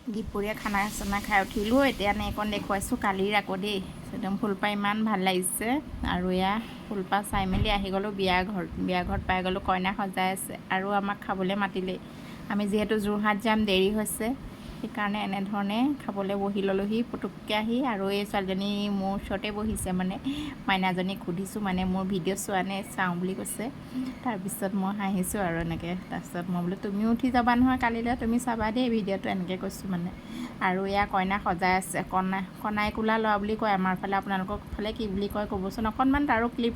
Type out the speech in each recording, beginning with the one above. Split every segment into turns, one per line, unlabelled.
দুপৰীয়া খানা চানা খাই উঠিলোঁ। এতিয়া এইকণ দেখুৱাইছোঁ কালিৰ আকৌ দেই, একদম ফুলপাহ ইমান ভাল লাগিছে। আৰু এয়া ফুলপাহ চাই মেলি আহি গ'লোঁ বিয়া ঘৰত পাই গ'লোঁ। কইনা সজাই আছে আৰু আমাক খাবলৈ মাতিলেই। আমি যিহেতু যোৰহাট যাম, দেৰি হৈছে, সেইকাৰণে এনেধৰণে খাবলৈ বহি ল'লোহি পুটুককৈ আহি। আৰু এই ছোৱালীজনী মোৰ ওচৰতে বহিছে, মানে মাইনাজনীক সুধিছোঁ, মানে মোৰ ভিডিঅ' চোৱা নে, চাওঁ বুলি কৈছে। তাৰপিছত মই হাঁহিছোঁ আৰু এনেকৈ। তাৰপিছত মই বোলো তুমিও উঠি যাবা নহয় কালিলৈ, তুমি চাবা দেই ভিডিঅ'টো, এনেকৈ কৈছোঁ মানে। আৰু এয়া কইনা সজাই আছে। কণাই কোলা ল'ৰা বুলি কয় আমাৰ ফালে, আপোনালোকৰ ফালে কি বুলি কয় ক'বচোন। অকণমান তাৰো ক্লিপ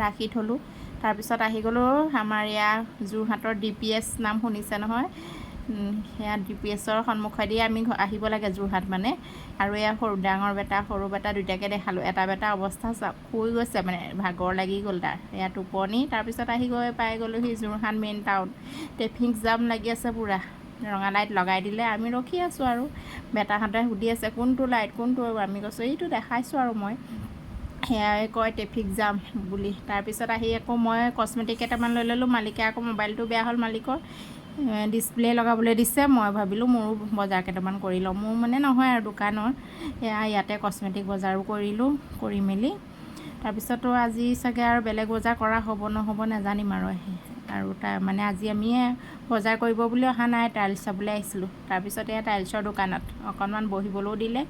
ৰাখি থ'লোঁ। তাৰপিছত আহি গ'লোঁ আমাৰ এয়া যোৰহাটৰ DPS নাম শুনিছে নহয়, সেয়া DPSৰ সন্মুখেদি আমি আহিব লাগে যোৰহাট মানে। আৰু এয়া ডাঙৰ বেটা সৰু বেটা দুইটাকে দেখালোঁ। এটা বেটা অৱস্থা শুই গৈছে, মানে ভাগৰ লাগি গ'ল তাৰ, এয়া টোপনি। তাৰপিছত আহি পাই গ'লোহি Jorhat main town. Traffic jam লাগি আছে পূৰা, ৰঙা লাইট লগাই দিলে। আমি ৰখি আছোঁ আৰু বেটাহঁতে সুধি আছে কোনটো লাইট কোনটো, আমি কৈছোঁ এইটো দেখাইছোঁ আৰু মই। সেয়াই কয় ট্ৰেফিক জাম বুলি। তাৰপিছত আহি আকৌ মই কচমেটিক কেইটামান লৈ ল'লোঁ। মালিকে আকৌ মোবাইলটো বেয়া হ'ল মালিকৰ, ডিছপ্লে লগাবলৈ দিছে। মই ভাবিলোঁ মোৰো বজাৰ কেইটামান কৰি লওঁ, মোৰ মানে নহয় আৰু দোকানৰ। এয়া ইয়াতে কচমেটিক বজাৰো কৰিলোঁ, কৰি মেলি তাৰপিছতো আজি চাগে আৰু বেলেগ বজাৰ কৰা হ'ব নহ'ব নাজানিম আৰু মানে আজি আমি বজাৰ কৰিব বুলি অহা নাই, টাইলছ চাবলৈ আহিছিলোঁ। তাৰপিছত এয়া টাইলছৰ দোকানত অকণমান বহিবলৈও দিলে।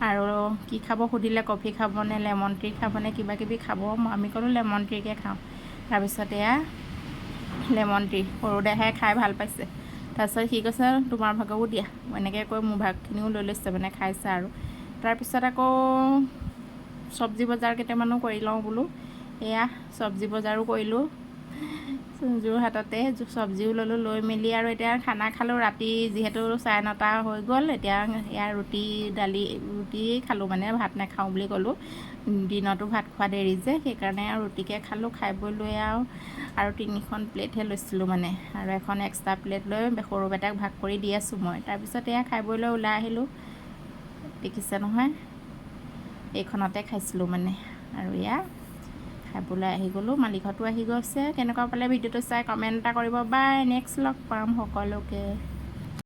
আৰু কি খাব সুধিলে, কফি খাবনে, লেমন টি খাবনে, কিবা কিবি খাব। আমি ক'লোঁ লেমন টিকে খাওঁ। তাৰপিছত এয়া লেমন টি সৰু দেহাই খাই ভাল পাইছে। তাৰপিছত সি কৈছে তোমাৰ ভাগকো দিয়া, এনেকৈ কৈ মোৰ ভাগখিনিও লৈ লৈছে, মানে খাইছে আৰু। তাৰপিছত আকৌ চব্জি বজাৰ কেইটামানো কৰি লওঁ বোলো। এয়া চব্জি বজাৰো কৰিলোঁ যোৰহাটতে, চব্জিও ল'লোঁ। লৈ মেলি আৰু এতিয়া খানা খালোঁ ৰাতি, যিহেতু 9:30 হৈ গ'ল। এতিয়া ইয়াৰ ৰুটি খালোঁ, মানে ভাত নাখাওঁ বুলি ক'লোঁ। দিনতো ভাত খোৱা দেৰি যে, সেইকাৰণে আৰু ৰুটিকে খালোঁ। খাই বৈ লৈ আৰু 3খন প্লেটহে লৈছিলোঁ মানে, আৰু এখন এক্সট্ৰা প্লেট লৈ সৰু বেটাক ভাগ কৰি দি আছোঁ মই। তাৰপিছত এয়া খাই বৈ লৈ ওলাই আহিলোঁ। দেখিছে নহয়, এইখনতে খাইছিলোঁ মানে। আৰু এয়া খাবলৈ আহি গ'লোঁ, মালিকহঁতো আহি গৈছে। কেনেকুৱা পালে ভিডিঅ'টো চাই কমেণ্ট এটা কৰিব। বাই, নেক্সট লগ পাম সকলোকে।